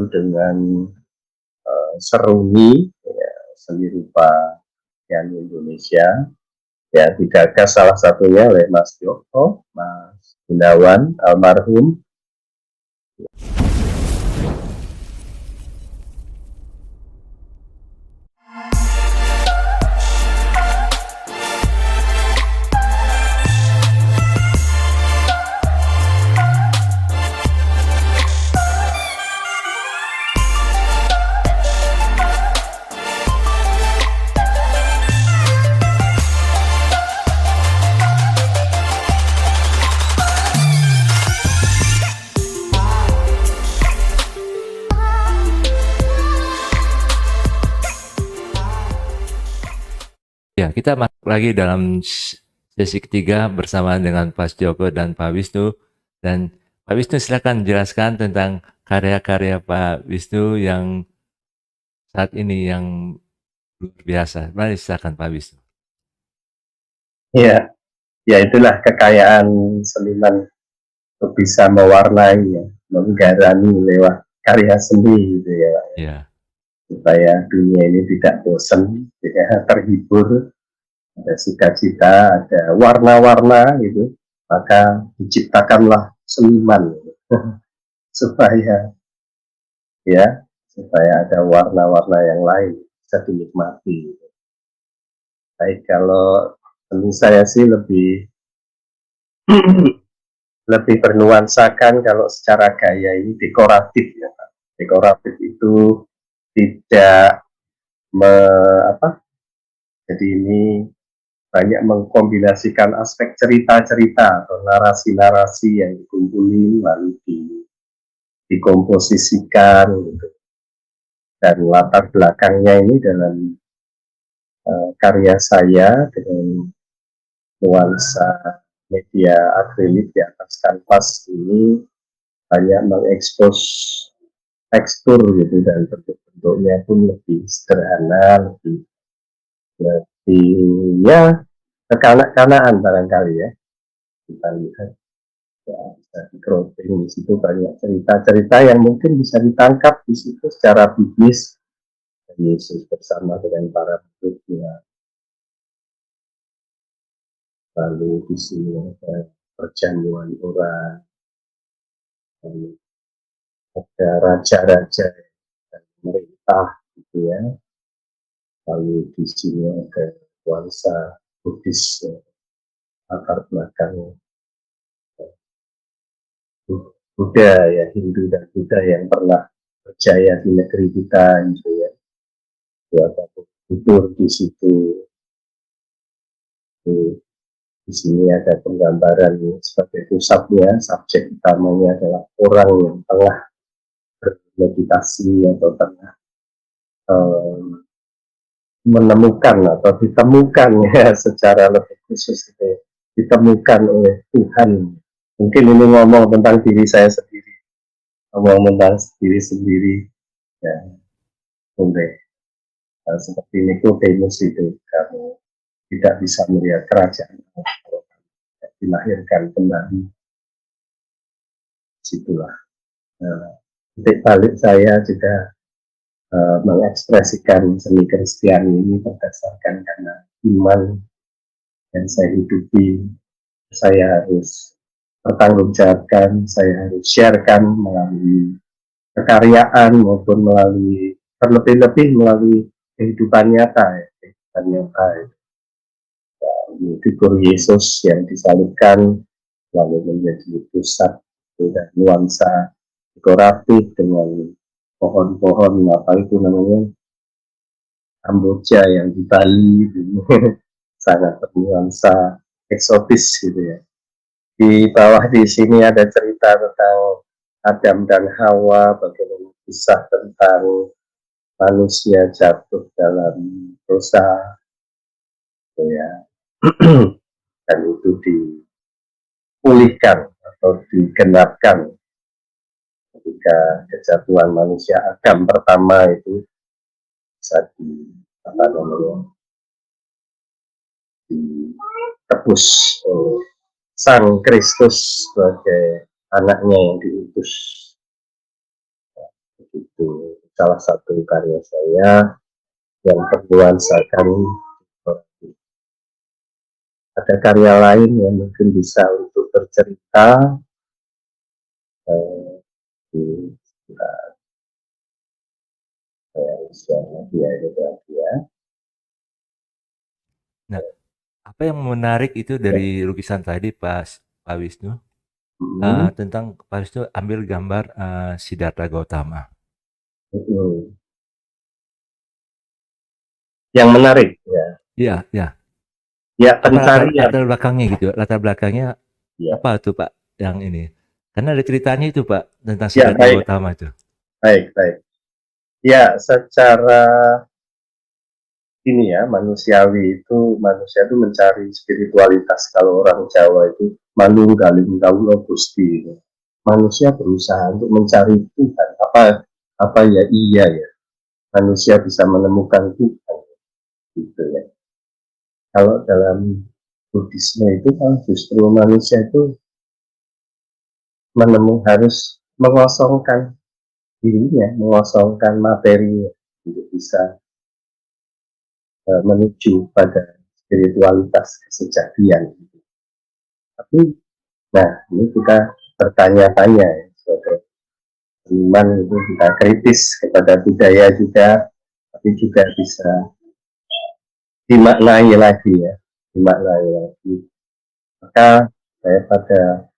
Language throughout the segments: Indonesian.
itu dengan seruni ya, seni rupa yang Indonesia ya, digagas salah satunya oleh Mas Joko, Mas Gunawan almarhum. Ya, kita masuk lagi dalam sesi ketiga bersama dengan Pak Joko dan Pak Wisnu. Dan Pak Wisnu silakan jelaskan tentang karya-karya Pak Wisnu yang saat ini yang luar biasa. Mari silakan Pak Wisnu. Ya, ya itulah kekayaan seniman untuk bisa mewarnai, ya, menggarami lewat karya seni gitu ya, Ya. supaya dunia ini tidak bosan, ya, terhibur, ada sukacita, ada warna-warna gitu, maka diciptakanlah seniman supaya ya, supaya ada warna-warna yang lain bisa dinikmati. Baik, kalau seni saya sih lebih lebih bernuansakan kalau secara gaya ini dekoratif ya Pak. Dekoratif itu tidak jadi ini banyak mengkombinasikan aspek cerita-cerita atau narasi-narasi yang dikumpulin lalu dikomposisikan gitu. Dan latar belakangnya ini dalam karya saya dengan nuansa media akrilik di atas kanvas ini banyak mengekspos tekstur gitu, dan bentuk-bentuknya pun lebih sederhana, lebih ya kekanak-kanakan barangkali ya. Kita lihat ya, bisa di cropping di situ banyak cerita-cerita yang mungkin bisa ditangkap di situ secara bisnis. Yesus bersama dengan para muridnya, lalu di sini ada perjamuan orang, lalu ada raja-raja dan pemerintah gitu ya, lalu di sini ada nuansa Buddhis, latar belakang Buddha ya, Hindu dan Buddha yang pernah berjaya di negeri kita gitu ya. Ada Borobudur di situ. Di sini ada penggambaran sebagai pusatnya, subjek utamanya adalah orang yang tengah bermeditasi atau tengah menemukan atau ditemukan ya secara lebih khusus itu ya, ditemukan oleh Tuhan. Mungkin ini ngomong tentang diri saya sendiri, ngomong tentang diri sendiri ya, boleh seperti Nikodemus itu, kamu tidak bisa melihat kerajaan kalau tidak dilahirkan kembali. Situlah titik balik saya juga mengekspresikan seni Kristiani ini berdasarkan karena iman yang saya hidupi. Saya harus pertanggungjawabkan, saya harus sharekan melalui kekaryaan maupun melalui terlebih-lebih melalui kehidupan nyata ya, kehidupan nyata ya. Figur Yesus yang disalibkan lalu menjadi pusat dan nuansa dekoratif dengan pohon-pohon apa itu namanya Kamboja yang di Bali sangat bernuansa eksotis gitu ya. Di bawah di sini ada cerita tentang Adam dan Hawa, bagaimana kisah tentang manusia jatuh dalam dosa gitu ya. Dan itu dipulihkan atau digenapkan ketika kejatuhan manusia Adam pertama itu bisa ditebus oleh Sang Kristus sebagai anaknya yang diutus. Itu salah satu karya saya yang bernuansakan. Ada karya lain yang mungkin bisa untuk bercerita di dia. Nah, apa yang menarik itu Ya. dari lukisan tadi Pak Wisnu, Mm-mm. tentang Pak Wisnu ambil gambar Siddhartha Gautama. Mm-mm. Yang menarik ya, Iya, ya. ya Apa latar, pencarian latar belakangnya gitu? Latar belakangnya ya. apa tuh Pak? Yang ini? Karena ada ceritanya itu Pak tentang Ya, Siddhartha baik, Gautama itu. baik, baik. Ya, secara ini ya, manusia itu mencari spiritualitas. Kalau orang Jawa itu manunggaling kawula Gusti. Manusia berusaha untuk mencari Tuhan. Apa ya iya ya. Manusia bisa menemukan Tuhan gitu ya. Kalau dalam Buddhisme itu kan justru manusia itu harus mengosongkan dirinya, mengosongkan materinya untuk bisa menuju pada spiritualitas kesejatian. Tapi, nah ini kita bertanya-tanya ya, sebagai seniman itu kita kritis kepada budaya juga, tapi juga bisa dimaknai lagi ya, dimaknai lagi. Maka saya pada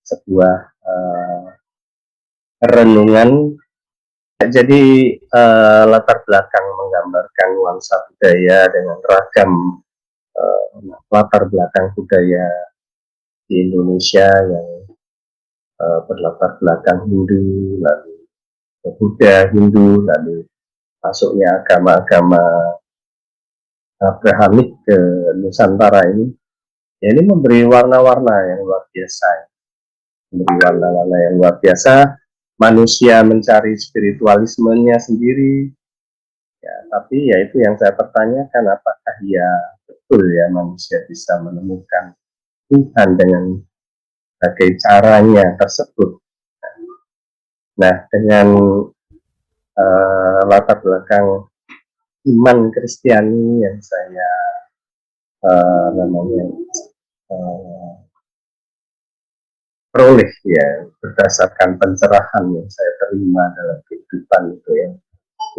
sebuah renungan. Jadi latar belakang menggambarkan nuansa budaya dengan ragam latar belakang budaya di Indonesia yang berlatar belakang Hindu, lalu Buddha, Hindu, lalu masuknya agama-agama Abrahamik ke Nusantara ini, ya ini memberi warna-warna yang luar biasa, memberi warna-warna yang luar biasa. Manusia mencari spiritualismenya sendiri, ya, tapi ya itu yang saya pertanyakan, apakah ya betul ya manusia bisa menemukan Tuhan dengan berbagai caranya tersebut. Nah, dengan latar belakang iman Kristiani yang saya namanya peroleh ya berdasarkan pencerahan yang saya terima dalam kehidupan itu ya,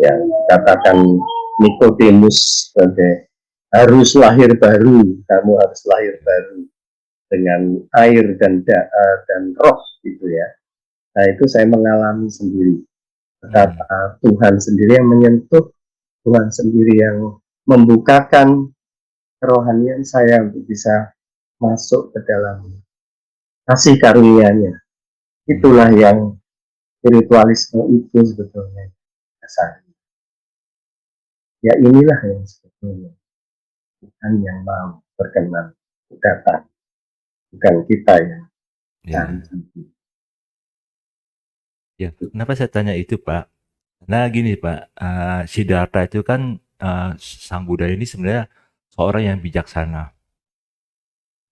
yang katakan Nikodemus sebagai harus lahir baru, kamu harus lahir baru dengan air dan roh gitu ya. Nah itu saya mengalami sendiri. Kata Tuhan sendiri yang menyentuh, Tuhan sendiri yang membukakan kerohanian saya untuk bisa masuk ke dalam kasih karunia-Nya. Itulah yang spiritualisme itu sebetulnya dasarnya. Ya inilah yang sebetulnya Tuhan yang mau berkenan datang, bukan kita yang cari. Ya, kenapa saya tanya itu Pak? Nah gini Pak, Siddhartha itu kan sang Buddha ini sebenarnya seorang yang bijaksana.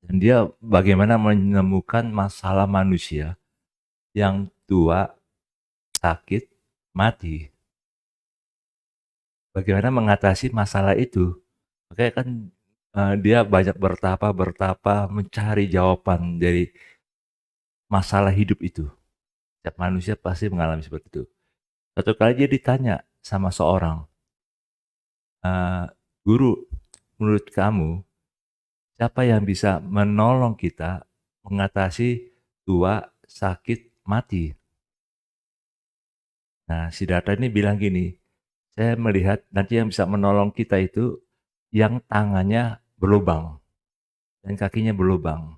Dan dia bagaimana menemukan masalah manusia yang tua, sakit, mati. Bagaimana mengatasi masalah itu. Makanya kan dia banyak bertapa mencari jawaban dari masalah hidup itu. Setiap manusia pasti mengalami seperti itu. Satu kali dia ditanya sama seorang, guru, menurut kamu siapa yang bisa menolong kita mengatasi tua, sakit, mati? Nah, Siddhartha ini bilang gini, saya melihat nanti yang bisa menolong kita itu yang tangannya berlubang dan kakinya berlubang.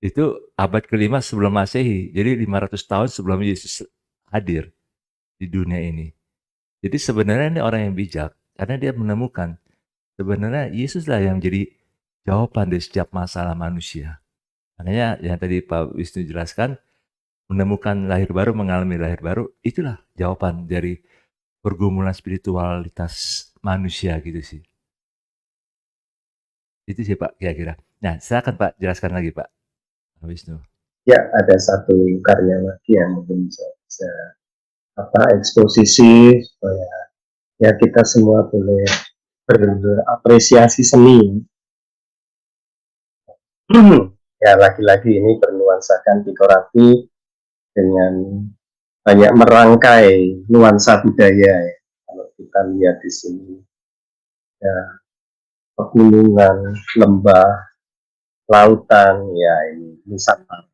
Itu abad kelima sebelum Masehi, jadi 500 tahun sebelum Yesus hadir di dunia ini. Jadi sebenarnya ini orang yang bijak, karena dia menemukan sebenarnya Yesuslah yang jadi jawaban dari setiap masalah manusia. Makanya yang tadi Pak Wisnu jelaskan, menemukan lahir baru, mengalami lahir baru, itulah jawaban dari pergumulan spiritualitas manusia gitu sih. Itu sih Pak kira-kira. Nah, silakan Pak jelaskan lagi Pak Wisnu. Ya, ada satu karya lagi yang mungkin bisa eksposisi supaya ya kita semua boleh berapresiasi seni. Ya, lagi-lagi ini bernuansakan tikorapi dengan banyak merangkai nuansa budaya ya. Kalau kita lihat di sini ya, pegunungan, lembah, lautan, ya ini Nusantara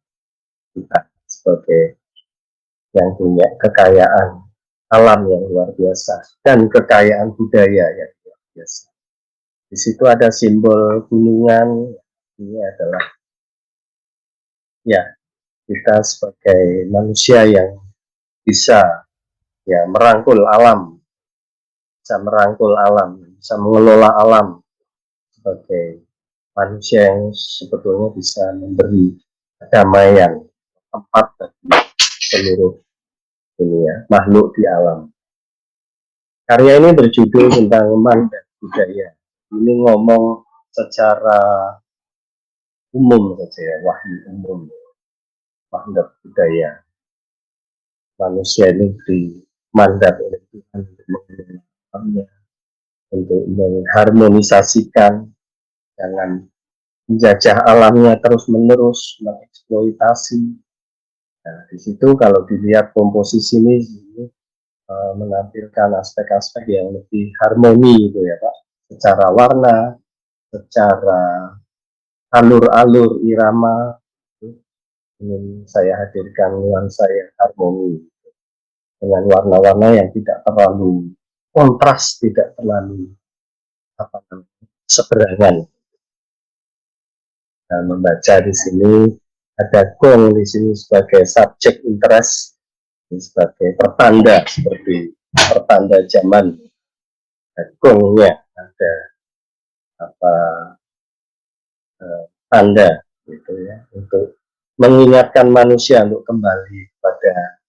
kita sebagai yang punya kekayaan alam yang luar biasa dan kekayaan budaya yang luar biasa. Di situ ada simbol gunungan, ini adalah ya kita sebagai manusia yang bisa ya merangkul alam, bisa mengelola alam sebagai manusia yang sebetulnya bisa memberi kedamaian tempat bagi seluruh dunia makhluk di alam. Karya ini berjudul tentang mandat budaya. Ini ngomong secara umum saja ya, wahyu umum, mandat budaya. Manusia ini di mandat oleh Tuhan untuk mengelola, untuk mengharmonisasikan, jangan menjajah alamnya terus-menerus, mengeksploitasi. Nah, di situ kalau dilihat komposisi ini menampilkan aspek-aspek yang lebih harmoni gitu ya Pak, secara warna, secara alur-alur irama, ingin saya hadirkan nuansa yang harmoni dengan warna-warna yang tidak terlalu kontras, tidak terlalu apa namanya seberangan. Nah, membaca di sini ada gong di sini sebagai subject interest, sebagai pertanda seperti pertanda zaman. Gongnya ada apa tanda gitu ya untuk mengingatkan manusia untuk kembali pada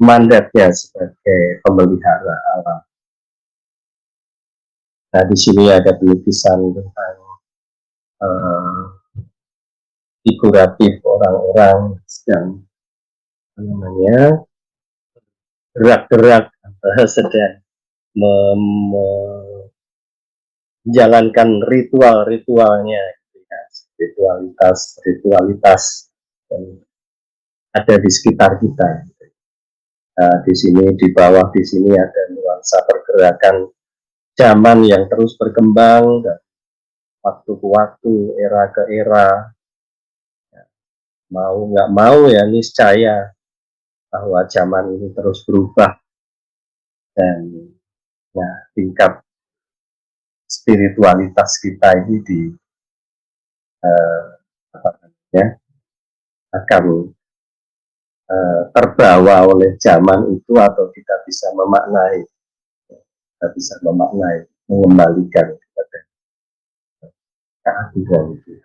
mandatnya sebagai pemelihara alam. Nah, di sini ada pelukisan tentang uh, figuratif orang-orang sedang namanya gerak-gerak sedang menjalankan ritual-ritualnya, gitu ya, ritualitas yang ada di sekitar kita. Nah, di sini di bawah di sini ada nuansa pergerakan zaman yang terus berkembang dan waktu ke waktu, era ke era. Mau nggak mau ya niscaya bahwa zaman ini terus berubah dan ya tingkat spiritualitas kita ini di apa namanya akan terbawa oleh zaman itu atau kita bisa memaknai mengembalikan kepada keadilan itu.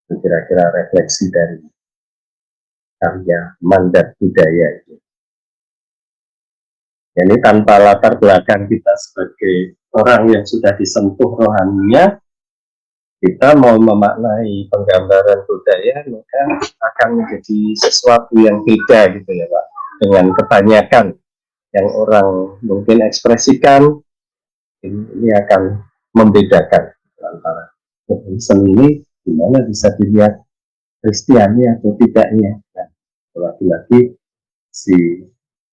Itu kira-kira refleksi dari karya mandat budaya itu. Ini tanpa latar belakang kita sebagai orang yang sudah disentuh rohaninya, kita mau memaknai penggambaran budaya maka akan menjadi sesuatu yang beda gitu ya Pak, dengan kebanyakan yang orang mungkin ekspresikan. Ini akan membedakan antara seni ini gimana bisa dilihat Kristiani atau tidaknya. Nah, lagi-lagi si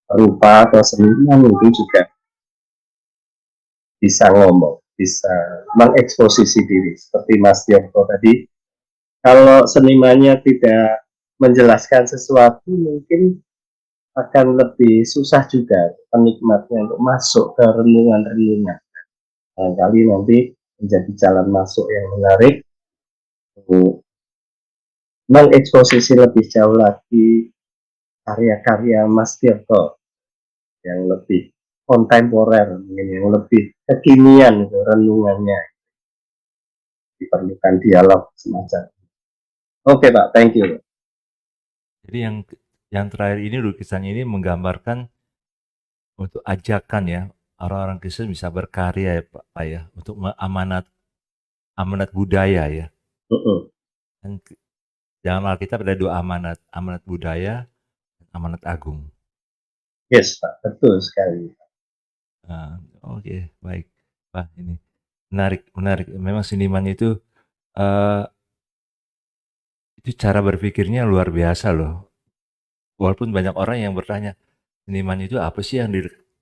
rupa atau seniman itu juga bisa ngomong, bisa mengeksposisi diri seperti Mas Tioko tadi. Kalau senimannya tidak menjelaskan sesuatu mungkin akan lebih susah juga penikmatnya untuk masuk ke renungan-renungan. Kali nanti menjadi jalan masuk yang menarik untuk mengeksposisi lebih jauh lagi karya-karya Mas Tirto yang lebih kontemporer, yang lebih kekinian renungannya, diperlukan dialog semacam. Oke Pak, thank you. Jadi yang terakhir ini lukisan ini menggambarkan untuk ajakan ya orang-orang Kristen bisa berkarya ya Pak ya untuk amanat budaya ya. Uh-uh. Dan dalam Alkitab ada 2 amanat, amanat budaya, amanat agung. Yes, Pak, betul sekali. Nah, oke, baik. Wah, ini menarik menarik. Memang seniman eee, itu cara berpikirnya luar biasa loh. Walaupun banyak orang yang bertanya, "Seniman itu apa sih yang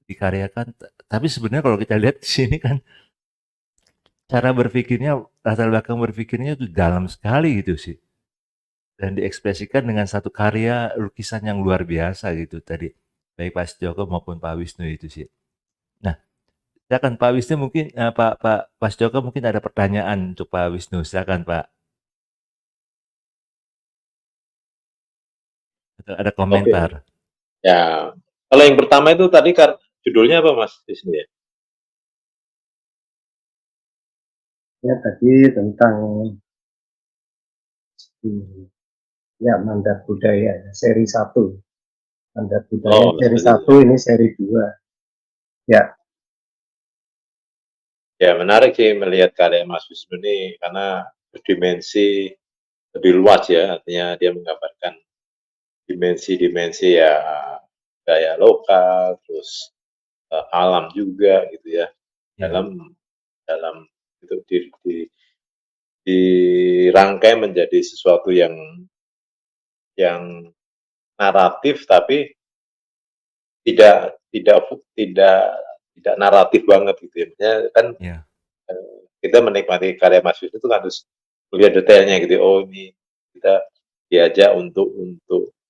dikaryakan?" Tapi sebenarnya kalau kita lihat di sini kan cara berpikirnya, latar belakang berpikirnya itu dalam sekali gitu sih. Dan diekspresikan dengan satu karya lukisan yang luar biasa gitu tadi. Baik Pak Joko maupun Pak Wisnu itu sih. Nah, silakan Pak Wisnu mungkin, Pak Joko mungkin ada pertanyaan untuk Pak Wisnu, silakan Pak. Atau ada Oke, komentar. ya. Kalau yang pertama itu tadi judulnya apa Mas di sini ya? Ya, tadi tentang ya mandat budaya seri 1. Mandat budaya Oh, seri seperti itu. 1, ini seri 2. Ya, Ya, menarik sih melihat karya Mas Wisnu ini karena berdimensi lebih luas ya, artinya dia menggambarkan dimensi-dimensi ya gaya lokal, terus alam juga gitu ya Iya, dalam dalam itu dirangkai menjadi sesuatu yang naratif tapi tidak tidak tidak naratif banget gitu ya. Maksudnya kan iya, kita menikmati karya Mas Wisnu itu kan harus melihat detailnya gitu. Oh ini kita diajak untuk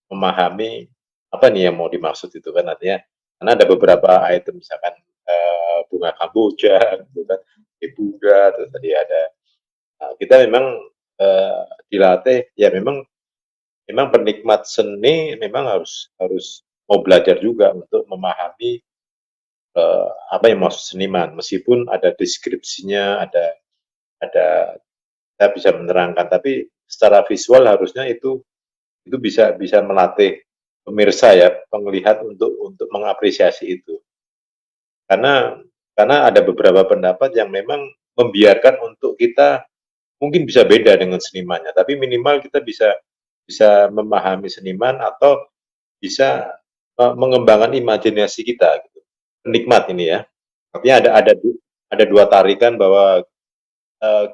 memahami apa nih yang mau dimaksud itu kan artinya karena ada beberapa item misalkan bunga kamboja gitu kan, Buddha, terus tadi ada kita memang dilatih ya memang memang penikmat seni memang harus harus mau belajar juga untuk memahami apa yang maksud seniman meskipun ada deskripsinya ada kita bisa menerangkan tapi secara visual harusnya itu bisa bisa melatih pemirsa ya penglihat untuk mengapresiasi itu karena karena ada beberapa pendapat yang memang membiarkan untuk kita mungkin bisa beda dengan senimannya tapi minimal kita bisa bisa memahami seniman atau bisa mengembangkan imajinasi kita gitu. Penikmat ini ya artinya ada dua tarikan bahwa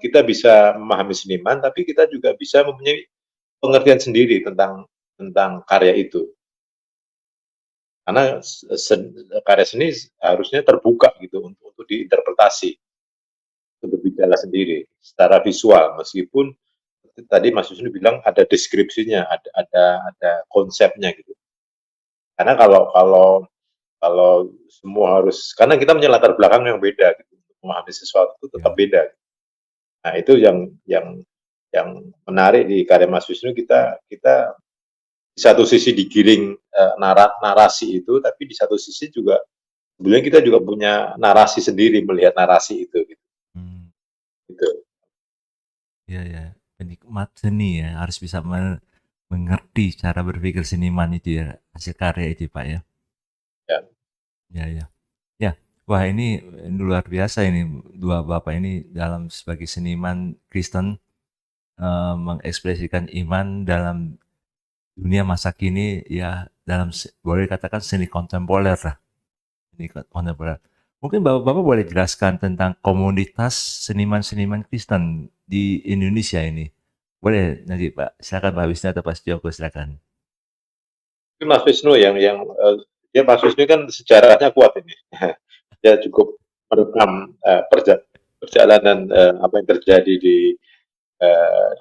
kita bisa memahami seniman, tapi kita juga bisa mempunyai pengertian sendiri tentang karya itu. Karena karya seni harusnya terbuka gitu untuk diinterpretasi, untuk berbicara sendiri secara visual, meskipun tadi Mas Yusuf bilang ada deskripsinya, ada konsepnya gitu. Karena kalau semua harus karena kita punya latar belakang yang beda gitu, untuk memahami sesuatu itu tetap iya, beda. Nah, itu yang menarik di karya Mas Wisnu kita kita di satu sisi digiring narasi itu, tapi di satu sisi juga sebenarnya kita juga punya narasi sendiri melihat narasi itu gitu. mmm, Gitu. iya iya, penikmat seni ya, harus bisa mengerti cara berpikir seniman itu ya, hasil karya itu Pak ya? Ya. Iya iya. Ya, wah ini luar biasa ini, 2 Bapak ini dalam sebagai seniman Kristen, mengekspresikan iman dalam dunia masa kini ya dalam boleh dikatakan seni kontemporer lah, seni kontemporer. Mungkin Bapak-Bapak boleh jelaskan tentang komunitas seniman-seniman Kristen di Indonesia ini? Boleh nanti Pak, silakan Pak Wisnu atau Pak Joko silakan. Tapi Mas Wisnu yang dia Mas Wisnu kan sejarahnya kuat ini. Dia cukup merekam perjalanan apa yang terjadi di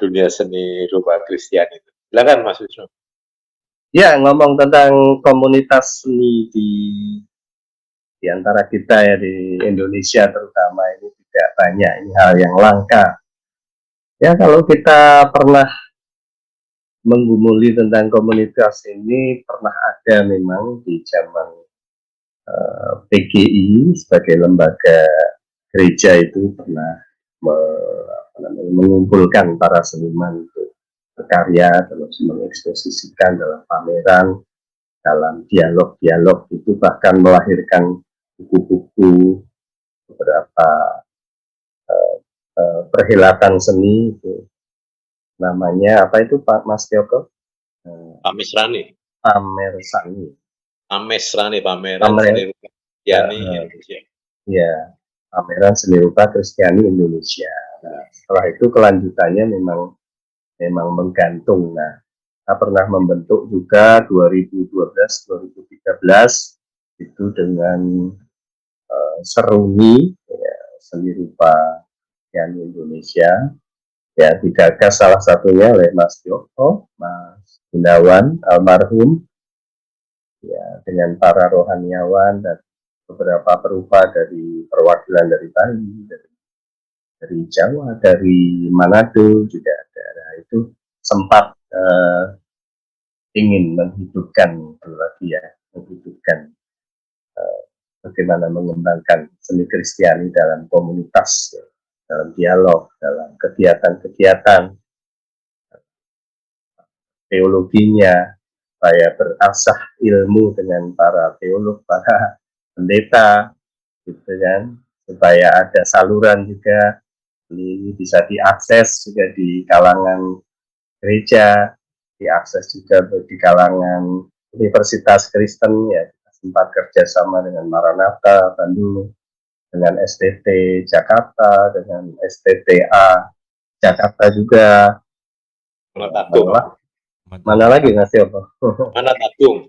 dunia seni rupa Kristen itu. Silakan Mas Wisnu. ya, ngomong tentang komunitas seni di antara kita ya di Indonesia terutama, ini tidak banyak, ini hal yang langka. Ya, kalau kita pernah menggumuli tentang komunitas ini, pernah ada memang di zaman PGI sebagai lembaga gereja itu pernah mengumpulkan para seniman untuk berkarya, terus mengeksposisikan dalam pameran, dalam dialog-dialog itu, bahkan melahirkan buku-buku, beberapa perhelatan seni itu. namanya apa itu Pak Mas Joko? Pamesrani, Pamer Sani. Pamesrani, pameran Pamer, seni rupa Kristiani ya, Indonesia. ya, pameran seni rupa Kristiani Indonesia. Nah, setelah itu kelanjutannya memang menggantung. Nah, kita pernah membentuk juga 2012-2013 itu dengan Seruni, ya, seni rupa Kristiani Indonesia. Ya, digagas salah satunya oleh Mas Joko, Mas Gunawan almarhum, ya, dengan para rohaniawan dan beberapa perupa dari perwakilan dari Bali, dari Jawa, dari Manado juga ada. Nah, itu sempat ingin menghidupkan lagi ya, menghidupkan bagaimana mengembangkan seni Kristiani dalam komunitas, ya, dalam dialog, dalam kegiatan-kegiatan teologinya, supaya berasah ilmu dengan para teolog, para pendeta, gitu kan, supaya ada saluran juga, ini bisa diakses juga di kalangan gereja, diakses juga di kalangan Universitas Kristen, ya, sempat kerjasama dengan Maranatha Bandung, dengan STT Jakarta, dengan STTA Jakarta juga. Mana Tatung, Mana lagi Mas Yopo? mana Tatung,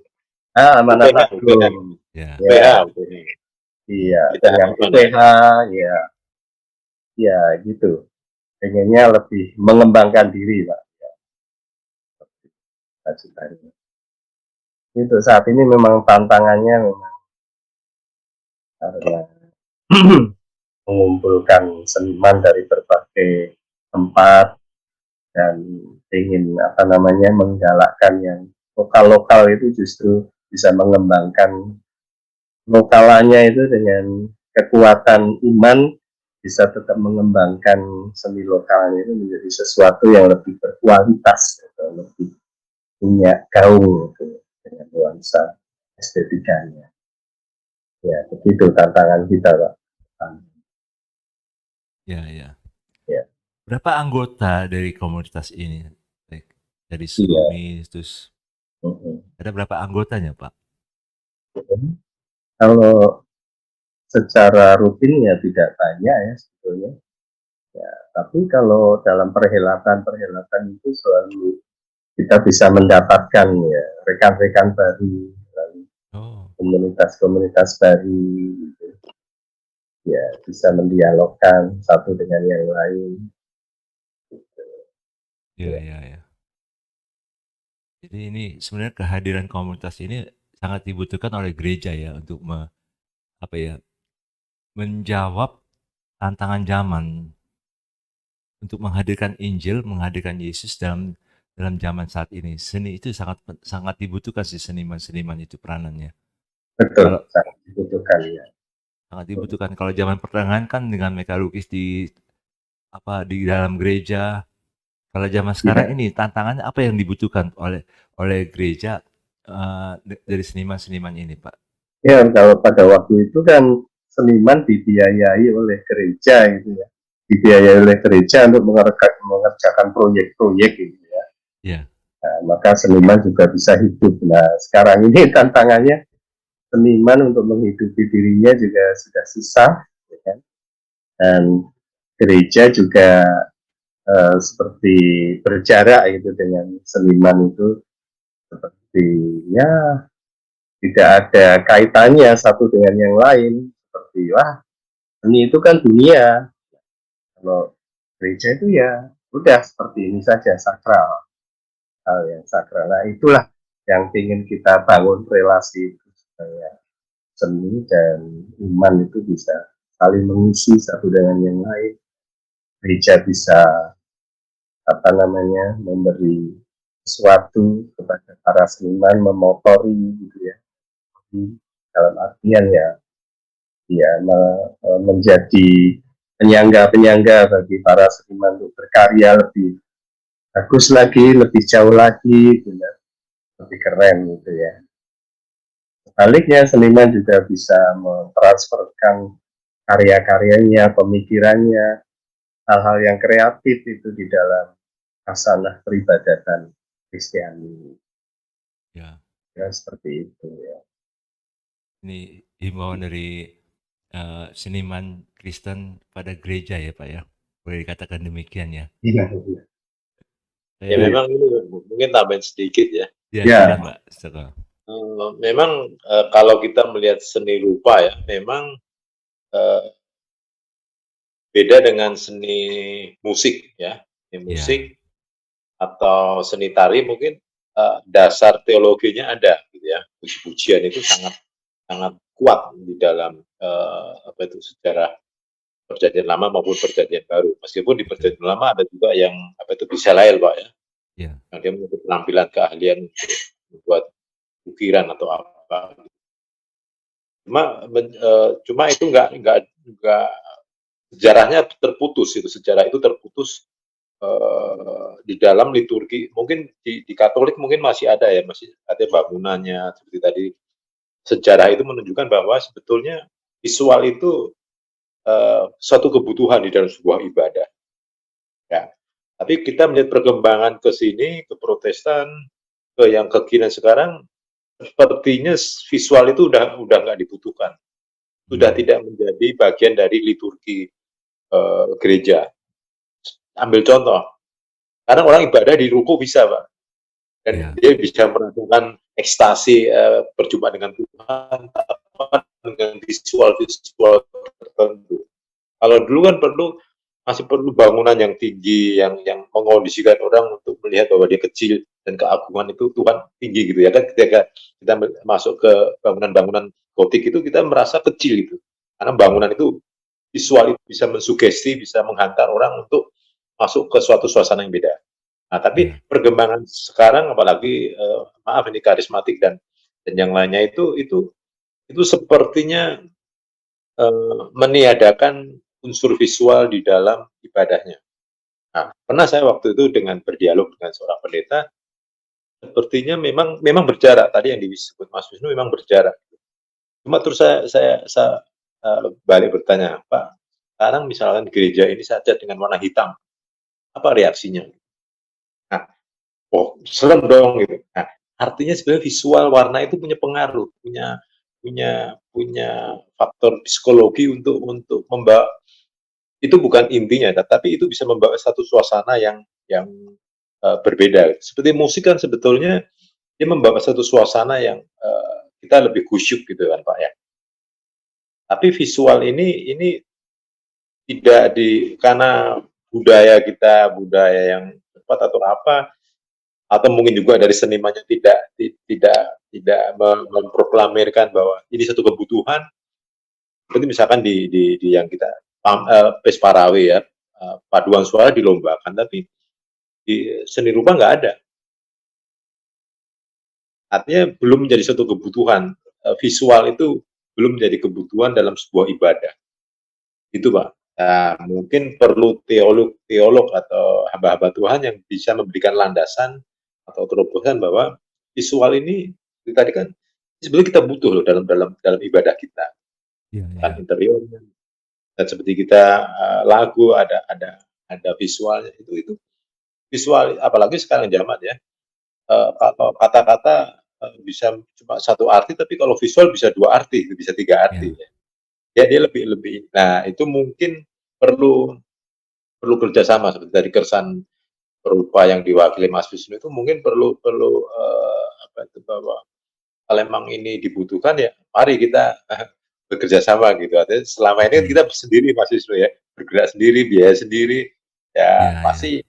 Mana UPH, Tagung. Ya. Ya, UPH. iya, Kita dengan harapan UPH, ya, ya gitu. Pengennya lebih mengembangkan diri, Pak. Cita-citanya. Itu saat ini memang tantangannya memang karena mengumpulkan seniman dari berbagai tempat dan ingin apa namanya menggalakkan yang lokal-lokal itu justru bisa mengembangkan lokalannya itu dengan kekuatan iman bisa tetap mengembangkan seni lokalnya itu menjadi sesuatu yang lebih berkualitas, gitu, lebih punya gaung gitu, dengan nuansa estetikanya. Ya, begitu tantangan kita, Pak. Ya, ya. Ya. Berapa anggota dari komunitas ini? Dari Iya. Seruni, terus Mm-mm. ada berapa anggotanya, Pak? Kalau secara rutin ya tidak banyak ya sebetulnya. Ya, tapi kalau dalam perhelatan-perhelatan itu selalu kita bisa mendapatkan ya rekan-rekan baru, Oh, komunitas-komunitas baru, gitu. Ya bisa mendialogkan satu dengan yang lain. ya, Ya, ya, ya. Jadi ini sebenarnya kehadiran komunitas ini sangat dibutuhkan oleh gereja ya untuk apa ya, menjawab tantangan zaman untuk menghadirkan Injil, menghadirkan Yesus dalam dalam zaman saat ini. Seni itu sangat sangat dibutuhkan sih seniman-seniman itu peranannya. betul, Kalau sangat dibutuhkan ya. sangat dibutuhkan. Kalau zaman pertengahan kan dengan mereka lukis di apa di dalam gereja. Kalau zaman sekarang Ya, ini tantangannya apa yang dibutuhkan oleh oleh gereja dari seniman-seniman ini, Pak? ya kalau pada waktu itu kan seniman dibiayai oleh gereja gitu ya, dibiayai oleh gereja untuk mengerjakan proyek-proyek gitu ya. Iya, Nah, maka seniman juga bisa hidup. Nah, sekarang ini tantangannya seniman untuk menghidupi dirinya juga sudah susah, ya kan? Dan gereja juga seperti berjarak gitu dengan seniman itu sepertinya tidak ada kaitannya satu dengan yang lain. Seperti wah seni itu kan dunia, kalau gereja itu ya udah seperti ini saja sakral, hal yang sakral. Nah itulah yang ingin kita bangun relasi itu supaya seni dan iman itu bisa saling mengisi satu dengan yang lain. Gereja bisa apa namanya memberi sesuatu kepada para seniman, memotori gitu ya. Jadi, dalam artian ya, ya menjadi penyangga-penyangga bagi para seniman untuk berkarya lebih bagus lagi, lebih jauh lagi, gitu ya, lebih keren gitu ya. Sebaliknya seniman juga bisa mentransferkan karya-karyanya, pemikirannya, hal-hal yang kreatif itu di dalam kasanah peribadatan Kristiani. Ya, Ya seperti itu ya. ini himbauan dari seniman Kristen pada gereja ya Pak ya, boleh dikatakan demikian ya. Iya, iya. Ya Saya, memang ini mungkin tambahin sedikit ya. ya Ya, silakan Pak. Silakan. Memang kalau kita melihat seni rupa ya, memang eh, beda dengan seni musik ya. Seni musik Ya, atau seni tari mungkin dasar teologinya ada gitu ya. Puji-pujian itu sangat sangat kuat di dalam apa itu sejarah perjanjian lama maupun perjanjian baru. Meskipun di betul. perjanjian lama ada juga yang apa itu bisa lain Pak ya, Ya, yang dia memiliki penampilan keahlian untuk membuat ukiran atau apa. Cuma itu nggak sejarahnya terputus itu sejarah itu terputus di dalam liturgi mungkin di Katolik mungkin masih ada ya masih ada bangunannya seperti tadi sejarah itu menunjukkan bahwa sebetulnya visual itu suatu kebutuhan di dalam sebuah ibadah ya tapi kita melihat perkembangan ke sini ke Protestan ke yang kekinian sekarang sepertinya visual itu udah nggak dibutuhkan sudah hmm, tidak menjadi bagian dari liturgi gereja. Ambil contoh, kadang orang ibadah di ruku bisa, Pak, dan ya, dia bisa merasakan ekstasi berjumpa dengan Tuhan dengan visual-visual tertentu. Kalau dulu kan masih perlu bangunan yang tinggi yang mengondisikan orang untuk melihat bahwa dia kecil dan keagungan itu Tuhan tinggi gitu ya kan ketika kita masuk ke bangunan-bangunan gotik itu kita merasa kecil gitu karena bangunan itu visual itu bisa mensugesti, bisa menghantar orang untuk masuk ke suatu suasana yang beda. Nah, tapi ya, perkembangan sekarang apalagi maaf ini karismatik dan yang lainnya itu sepertinya meniadakan unsur visual di dalam ibadahnya. Nah, pernah saya waktu itu dengan berdialog dengan seorang pendeta, sepertinya memang berjarak tadi yang disebut Mas Wisnu memang berjarak. Cuma terus saya balik bertanya, Pak, sekarang misalkan gereja ini saja dengan warna hitam, apa reaksinya? Nah, oh serem dong gitu. Nah, artinya sebenarnya visual warna itu punya pengaruh, punya punya punya faktor psikologi untuk membawa itu bukan intinya, tapi itu bisa membawa satu suasana yang berbeda. Seperti musik kan sebetulnya dia membawa satu suasana yang kita lebih khusyuk gitu kan Pak ya. Tapi visual ini tidak karena budaya kita budaya yang cepat atau apa atau mungkin juga dari senimannya tidak memproklamirkan bahwa ini satu kebutuhan seperti misalkan di yang kita Pesparawe ya paduan suara dilombakan tapi di seni rupa nggak ada artinya belum menjadi satu kebutuhan visual itu belum menjadi kebutuhan dalam sebuah ibadah itu Pak. Nah, mungkin perlu teolog atau hamba-hamba Tuhan yang bisa memberikan landasan atau terobosan bahwa visual ini tadi kan sebenarnya kita butuh loh dalam ibadah kita ya, kan ya, interiornya dan seperti kita lagu ada visualnya itu visual apalagi sekarang zaman ya kalau kata-kata bisa cuma satu arti tapi kalau visual bisa dua arti bisa tiga arti ya, ya dia lebih lebih nah itu mungkin perlu perlu kerjasama seperti dari keresan perupa yang diwakili Mas Wisnu itu mungkin perlu perlu apa itu bahwa kalau memang ini dibutuhkan ya mari kita bekerja sama gitu. Artinya selama ini betul. kita sendiri Mas Wisnu ya bergerak sendiri biaya sendiri ya Ya, ya, pasti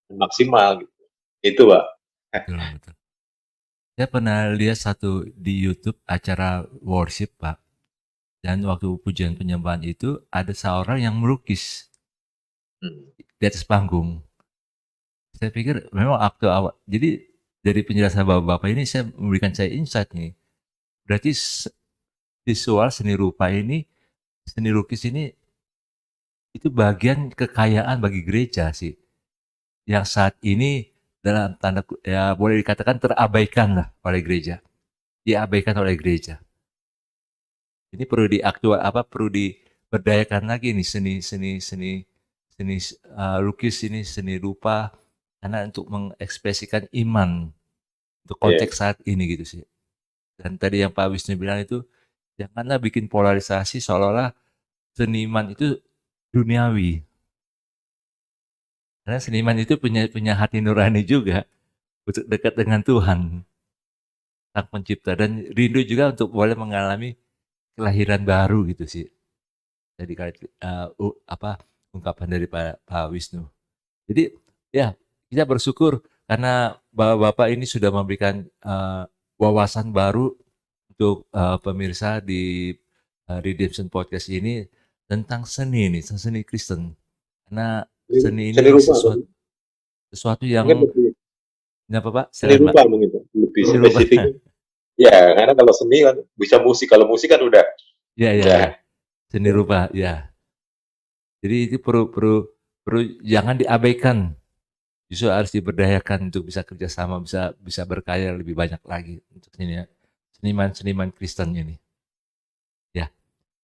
maksimal gitu. Itu Pak. betul, betul. Saya pernah lihat satu di YouTube acara worship, Pak. Dan waktu pujian penyembahan itu ada seorang yang melukis Hmm. di atas panggung. Saya pikir memang akte awal. Jadi dari penjelasan bapak-bapak ini saya memberikan saya insight nih. Berarti visual seni rupa ini, seni lukis ini itu bagian kekayaan bagi gereja sih. Yang saat ini dalam tanda ya boleh dikatakan terabaikan lah oleh gereja. Diabaikan oleh gereja. Ini perlu diaktual apa perlu diberdayakan lagi nih seni lukis ini seni rupa karena untuk mengekspresikan iman untuk Iya. konteks saat ini gitu sih. Dan tadi yang Pak Wisnu bilang itu, janganlah bikin polarisasi seolah-olah seniman itu duniawi. Karena seniman itu punya hati nurani juga untuk dekat dengan Tuhan, Sang Pencipta, dan rindu juga untuk boleh mengalami kelahiran baru gitu sih. Jadi ungkapan dari Pak Wisnu. Jadi ya kita bersyukur karena Bapak ini sudah memberikan wawasan baru untuk pemirsa di Redemption Podcast ini tentang seni nih, seni Kristen. Karena seni Seni ini rupa, sesuatu mungkin yang lebih apa Pak? seni Silakan Pak. rupa mungkin Pak. Lebih Seni rupa. spesifik. Ya, karena kalau seni kan bisa musik, kalau musik kan udah Ya. Seni rupa, ya. Jadi itu perlu jangan diabaikan. Justru harus diberdayakan untuk bisa kerjasama, bisa berkarya lebih banyak lagi untuk seniman Kristen ini. Ya,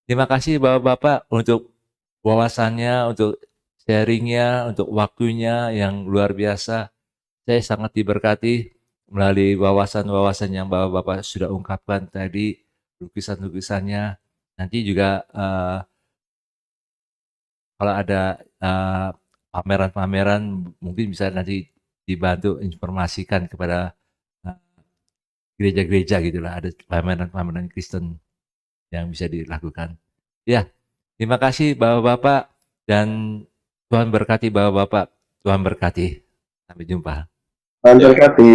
terima kasih Bapak-Bapak untuk wawasannya, untuk sharingnya, untuk waktunya yang luar biasa. Saya sangat diberkati melalui wawasan-wawasan yang Bapak-Bapak sudah ungkapkan tadi, lukisan-lukisannya. Nanti juga kalau ada pameran-pameran mungkin bisa nanti dibantu informasikan kepada gereja-gereja gitulah, ada pameran-pameran Kristen yang bisa dilakukan. Ya, terima kasih Bapak-Bapak dan Tuhan berkati Bapak-Bapak. Tuhan berkati. Sampai jumpa. Tuhan berkati.